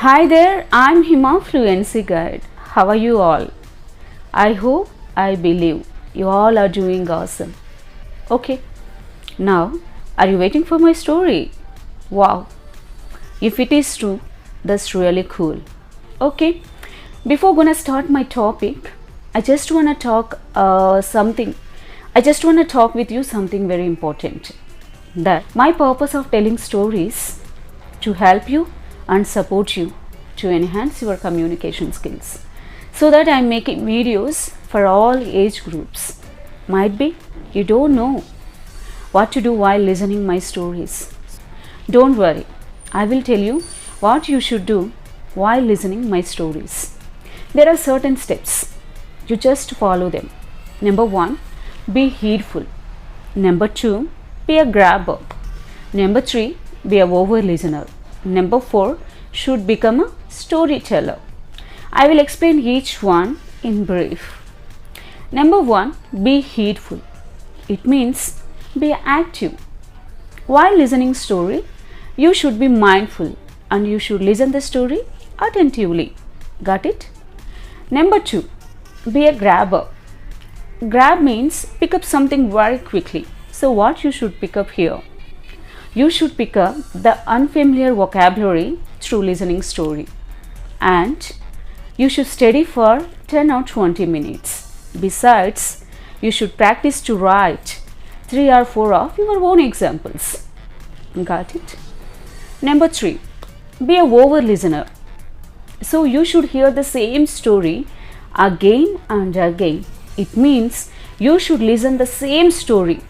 Hi there, I'm Hima, Fluency Guide. How are you all? I hope, I believe you all are doing awesome. Okay, now are you waiting for my story? Wow, if it is true, that's really cool. Okay, before gonna start my topic, I just wanna talk with you something very important. That my purpose of telling stories to help you and support you to enhance your communication skills, so that I'm making videos for all age groups. Might be you don't know what to do while listening my stories. Don't worry, I will tell you what you should do while listening my stories. There are certain steps. You just follow them. Number 1, be heedful. Number 2, be a grabber. Number 3, be a over listener. Number 4, should become a storyteller. I will explain each one in brief. Number 1, be heedful. It means be active. While listening story, you should be mindful and you should listen the story attentively. Got it? Number 2, be a grabber. Grab means pick up something very quickly. So what you should pick up here? You should pick up the unfamiliar vocabulary through listening story. And you should study for 10 or 20 minutes. Besides, you should practice to write 3 or 4 of your own examples. Got it? Number 3, be a over listener. So you should hear the same story again and again. It means you should listen the same story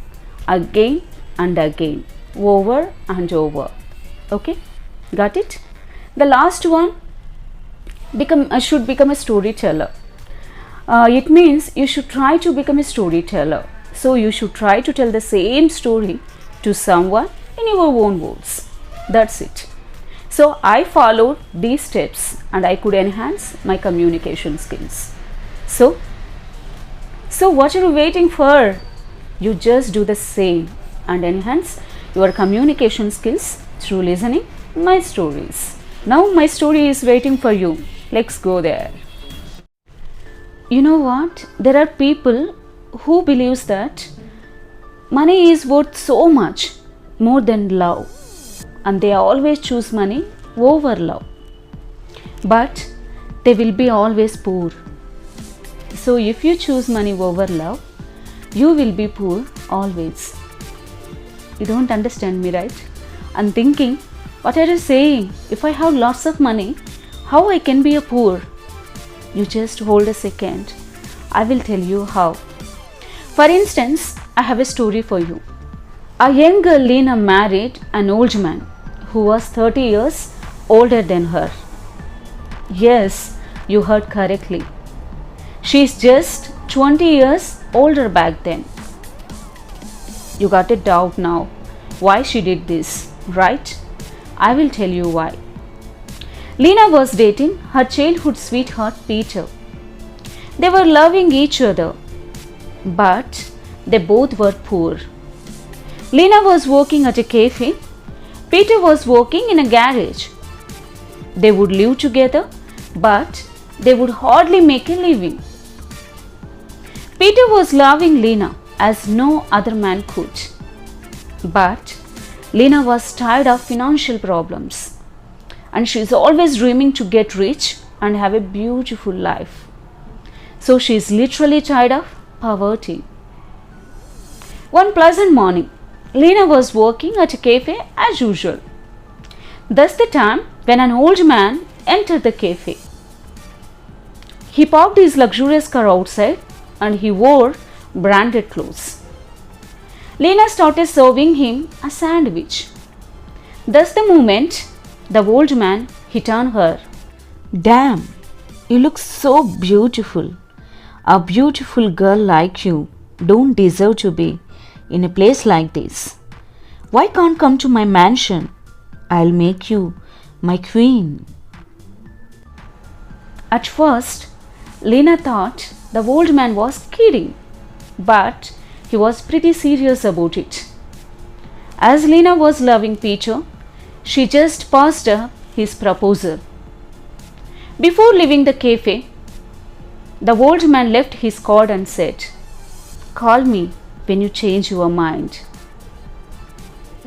again and again, over and over. Okay, got it? The last one, should become a storyteller. It means you should try to become a storyteller. So you should try to tell the same story to someone in your own words. That's it. So I followed these steps and I could enhance my communication skills. So what are you waiting for? You just do the same and enhance your communication skills through listening my stories. Now my story is waiting for you. Let's go there. You know what? There are people who believes that money is worth so much more than love, and they always choose money over love. But they will be always poor. So if you choose money over love, you will be poor always. You don't understand me, right? I'm thinking, what are you saying? If I have lots of money, how I can be a poor? You just hold a second. I will tell you how. For instance, I have a story for you. A young girl, Leena, married an old man who was 30 years older than her. Yes, you heard correctly. She's just 20 years older back then. You got a doubt now why she did this, right? I will tell you why. Leena was dating her childhood sweetheart Peter. They were loving each other, but they both were poor. Leena was working at a cafe. Peter was working in a garage. They would live together, but they would hardly make a living. Peter was loving Leena as no other man could. But Leena was tired of financial problems, and she is always dreaming to get rich and have a beautiful life. So she is literally tired of poverty. One pleasant morning, Leena was working at a cafe as usual. That's the time when an old man entered the cafe. He parked his luxurious car outside and he wore branded clothes. Leena started serving him a sandwich. That's the moment the old man hit on her. Damn, you look so beautiful. A beautiful girl like you don't deserve to be in a place like this. Why can't come to my mansion? I'll make you my queen. At first, Leena thought the old man was kidding, but he was pretty serious about it. As Leena was loving Peter, she just passed up his proposal. Before leaving the cafe, the old man left his card and said, "Call me when you change your mind."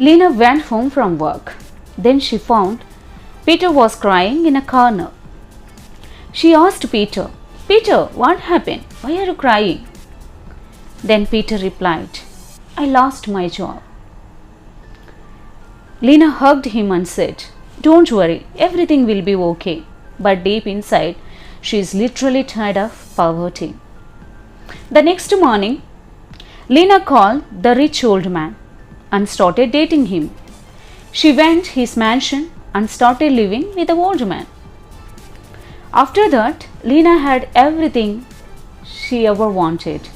Leena went home from work. Then she found Peter was crying in a corner. She asked Peter, "Peter, what happened? Why are you crying?" Then Peter replied, "I lost my job." Leena hugged him and said, "Don't worry, everything will be okay." But deep inside, she is literally tired of poverty. The next morning, Leena called the rich old man and started dating him. She went to his mansion and started living with the old man. After that, Leena had everything she ever wanted.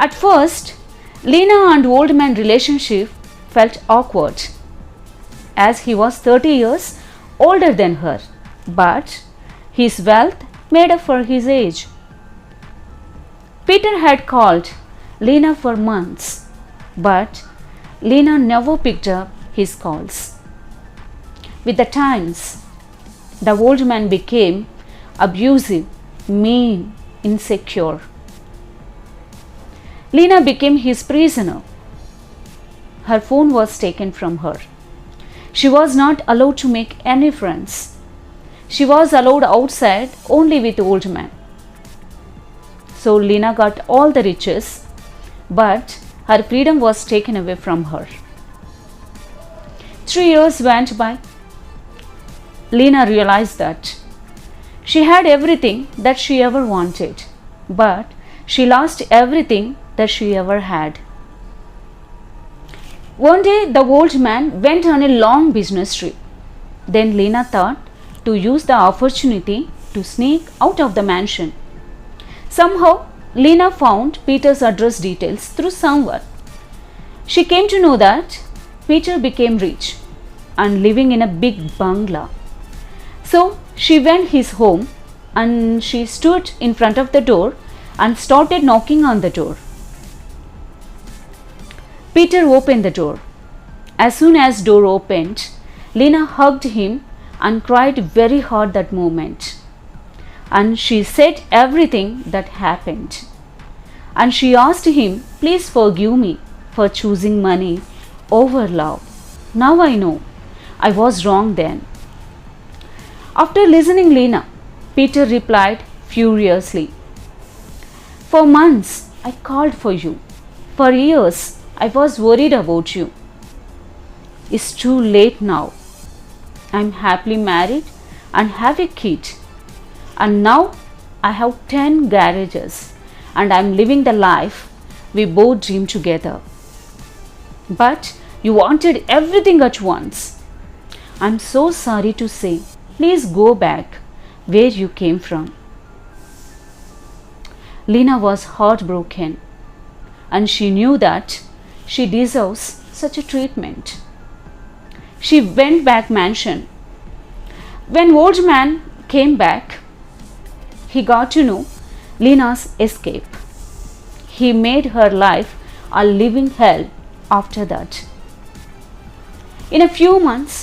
At first, Leena and old man relationship felt awkward, as he was 30 years older than her, but his wealth made up for his age. Peter had called Leena for months, but Leena never picked up his calls. With the times, the old man became abusive, mean, insecure. Leena became his prisoner. Her phone was taken from her. She was not allowed to make any friends. She was allowed outside only with the old man. So Leena got all the riches, but her freedom was taken away from her. 3 years went by. Leena realized that she had everything that she ever wanted, but she lost everything that she ever had. One day, the old man went on a long business trip. Then Leena thought to use the opportunity to sneak out of the mansion. Somehow, Leena found Peter's address details through someone. She came to know that Peter became rich and living in a big bungalow. So she went his home and she stood in front of the door and started knocking on the door. Peter opened the door. As soon as door opened, Leena hugged him and cried very hard that moment. And she said everything that happened. And she asked him, "Please forgive me for choosing money over love. Now I know I was wrong then." After listening Leena, Peter replied furiously, "For months I called for you. For years I was worried about you. It's too late now. I'm happily married and have a kid. And now I have 10 garages and I'm living the life we both dreamed together. But you wanted everything at once. I'm so sorry to say, please go back where you came from." Leena was heartbroken and she knew that she deserves such a treatment. She went back mansion. When old man came back, he got to know Leena's escape. He made her life a living hell after that. In a few months,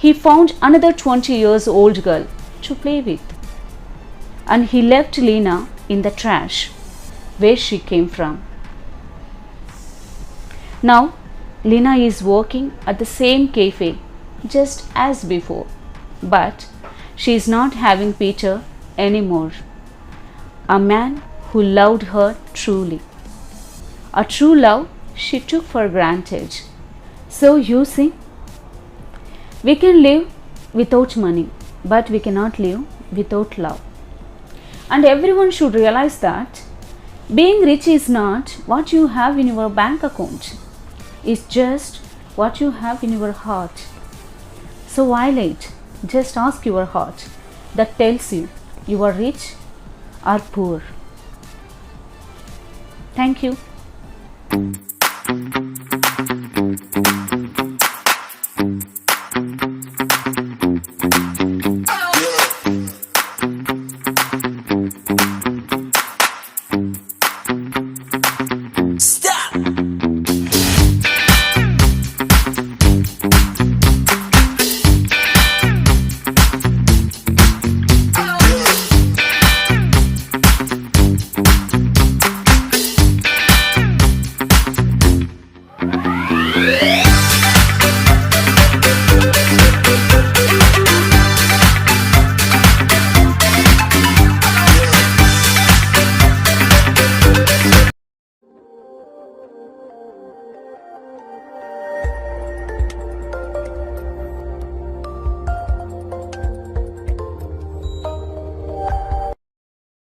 he found another 20 years old girl to play with, and he left Leena in the trash where she came from. Now, Leena is working at the same cafe just as before, but she is not having Peter anymore, a man who loved her truly, a true love she took for granted. So you see, we can live without money, but we cannot live without love. And everyone should realize that being rich is not what you have in your bank account. It's just what you have in your heart. So why late? Just ask your heart that tells you you are rich or poor. Thank you.